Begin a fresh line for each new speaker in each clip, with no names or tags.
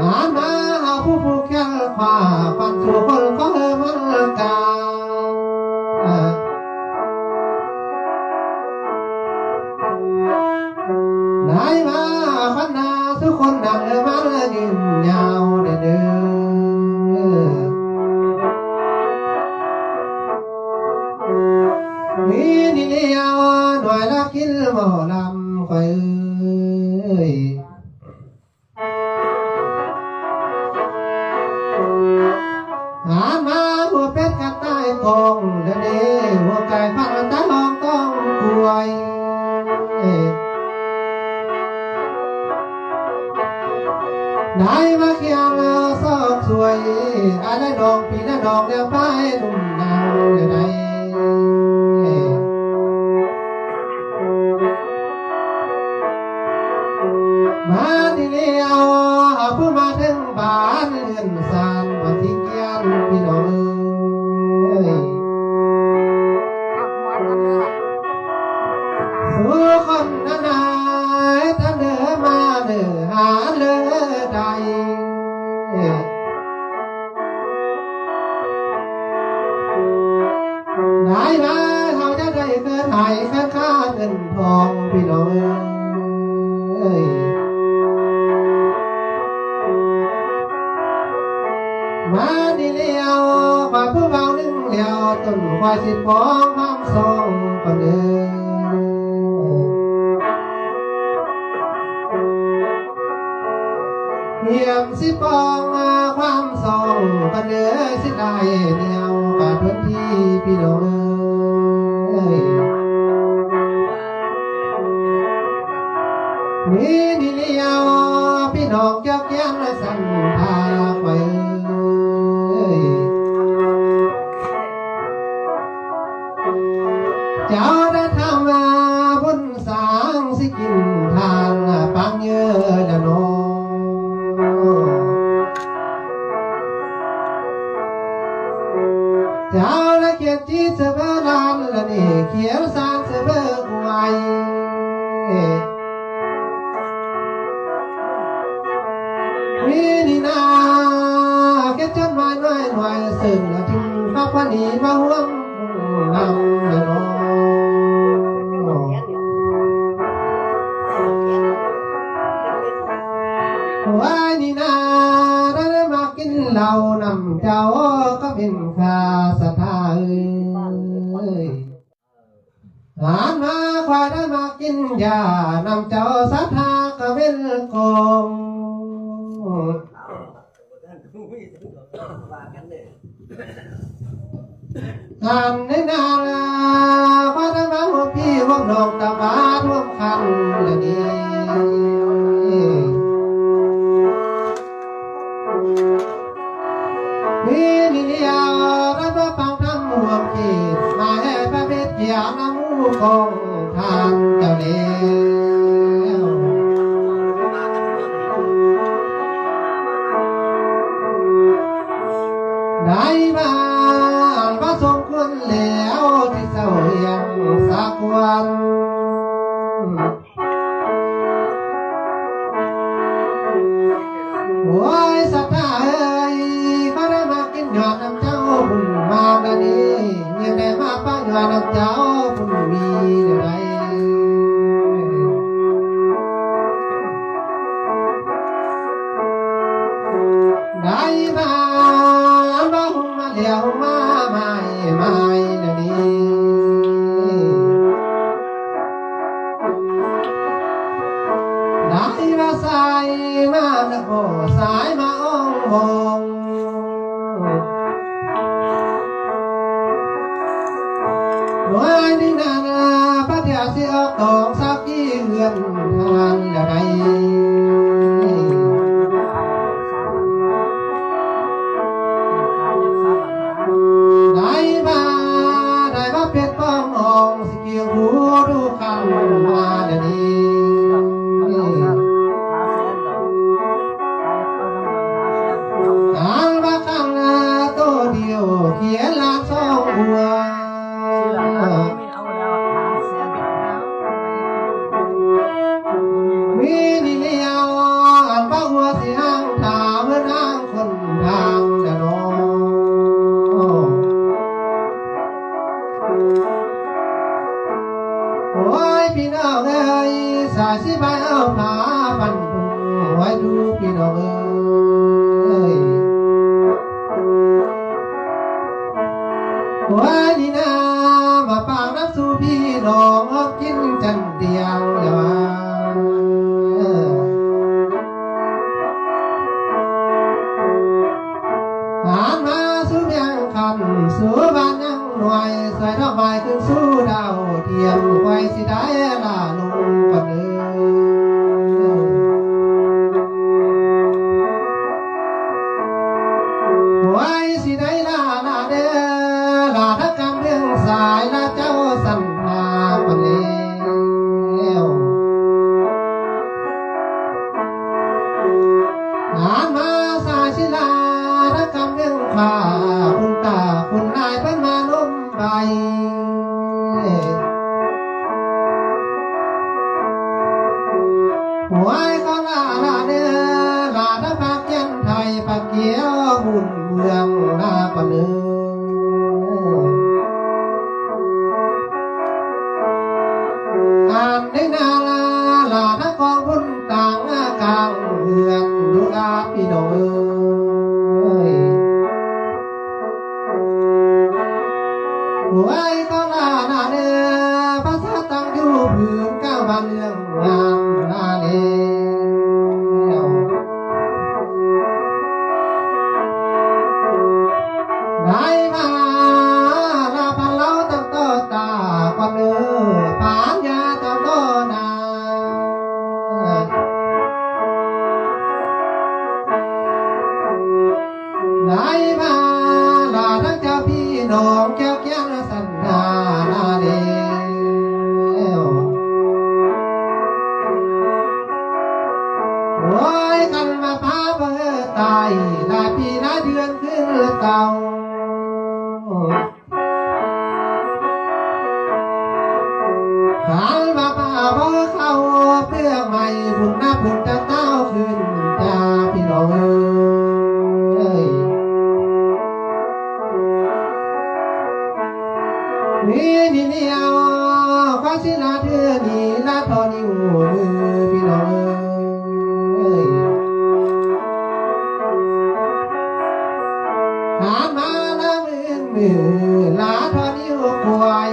หามาหาผู้ผูกแขนขวาปันสู่คนขอมันกาได้มาพันนาทุกคนดังมายืนยาวเด้อมีนี่เดียวหน่วยละกินหมอลำคอยหามาหัวเป็ดกันใต้กองเด้อหัวไก่พันตาลองต้องกล้วยได้มาเขียนซอกสวยอะไรดอกปีละดอกเดียวไปนุ่มนางได้มาที่เลี้ยวผู้มาถึงบ้านเงินสานวันที่เกียนพี่น้องสู้คนนั้นท่านเดินมาเดินหาเลือใดได้มาเขาจะได้เกิดหายค่าเงินทองพี่น้องมาดีเลี้ยวฝ่ายผู้เบาหนึ่งเลี้ยวต้นควายสิบฟองความทรงคนเดินเหี่ยมสิปองความทรงคนเดินสิได้เดียวกับพื้นที่พี่น้องมีดีเลี้ยวพี่น้องเจ้าแก้มและสันพาไปเจ้าได้ทำบุญสร้างสิกินทางปังเยอะละน้องเจ้าได้เขียนจีเสบลานละนี่เขียนสร้างเสบไว้มีนี่นาแค่จดหมายน้อยหน่อยซึ่งถึงพระพันนีมาห่วงนำละน้องว่านี่นาได้มากินเหล้านำเจ้าก็เป็นข้าศรัทธาหานมาควายได้มากินยานำเจ้าศรัทธาก็เป็นกองงานในนาลาว่าได้มาหัวพี่หัวน้องตาบ้านหัวคันละนี่มีนี่เดียวได้มาฟังทำหัวขีดมาให้พระเวทเกี่ยวน้ำมูกของทางเจ้าเลี้ยวได้มาพระสงฆ์คนแล้วที่เศร้ายังสักวันโอ้ยสัตว์เอ้ยเขาได้มากินหยอดน้ำเจ้าบุญมากันนี้ยังได้มาป้าหยอดน้ำเจ้าบุญมีอะไรได้มาบ้าหุ่นมาเลี้ยวมาไม่ละนี่ได้มาสายมาหนักโบสายมาอ้องมองว่านี่นาพระเจ้าเสียตองสักกี่เงินทานอะไรได้มาเป็ดป้ององสิเกี่ยวหูดูคันมาเดี๋ยวนี้การว่าคันตัวเดียวเขียนลานสองหัวมีนี่ สายสิบายเอาผ้าบันพุงไว้ดูพี่น้องเอ้ยว่านี่นามาปากนับสู่พี่น้องกินจันเดียวอย่าว่าหานมาสู่เมียงคันสู่บ้านยังหน่วยใส่ดอกไม้ขึ้นสู่ดาวเทียมไว้สิได้ลาลงกันเอ้ไว้สิได้ลาเด้อลาทักกันเรื่องสายลาเจ้าสันพากันแล้วหานมาสายสิลาทักกันเรื่องข้าคุณตาคุณนายเป็นมาล้มไปหวยก็ลาเด้อลาทักพักยันไทยปักเกี้ยวบุญเมืองลาปะเนื้อ่านได้นาลาทักกองพุ่นต่างกลางเมืองดูลาพี่น้องเอ้ยหวยก็ลาเด้อภาษาตั้งอยู่พื้นก้าวบ้านเรื่องงามลาเด้ได้มาลาพันเล่าตั้งโตตาความเนื้อผ่านยาตั้งโตนาได้มาลาทั้งเจ้าพี่น้องแก้วแก้วสันนาลาเดียวโอ้ยกันมาพาเบอตายลาพี่นาเดือนขึ้นเต่าขานมาป่าบ่เข้าเพื่อไม่บุญนับบุญจะเต้าขึ้นจ้าพี่น้องเอ้ยนี่เดียวข้าสิลาเดือนี่ลาทอนิ้วมือพี่น้องเอ้ยขานมาละมือลาทอนิ้วกวย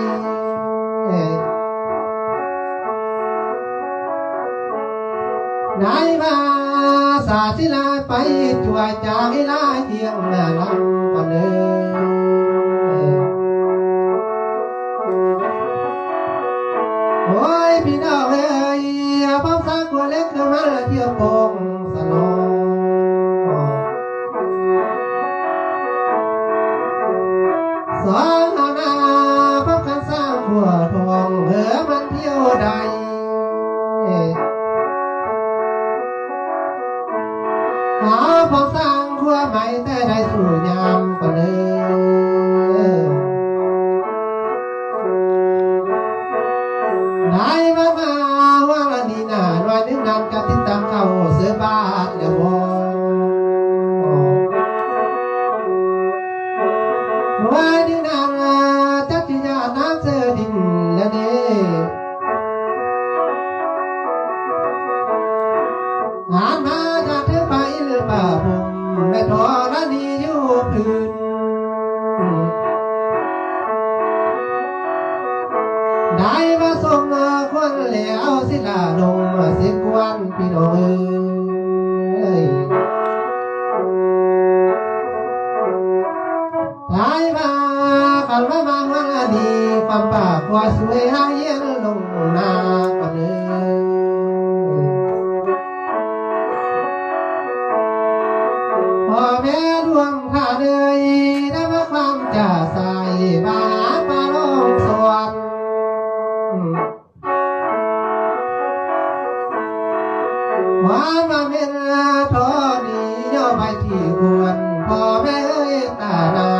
ได้มาสาสิลาไปช่วยจากลาเทียงลำก่อนเด้อโอ้ยพี่น้องเอ้ยพ่อสาวกัวเล็กขึ้นมาเที่ยวโป่งสนองสองหานาพบกันสร้างขัวทองเหือมันเที่ยวใดหาพอสร้างขัวใหม่แต่ได้สู่ยามก็เลยได้มาว่าละนี่นาหน่อยนึงนานจะติดตามเข้าเสือบาทเดี๋ยวมองว่านึงนานจักจิยาน้ำเสือดินและเด้งานมาจากเธอไปหรือเปล่าผมแม่ทอละนี่อยู่พื้นได้มาส่งคนแล้วสิลาลงสิกวนพี่น้องเอ้ยได้มากันมาวันดีความปากว่าสวยหาเย็นลงนากันเลยพ่อแม่รวมข้าเลยได้มาความจะใส่บาปาลงสวรรค์ความมาเป็นทอนี้ย่อไปที่ควรพ่อแม่เอ้ยตานา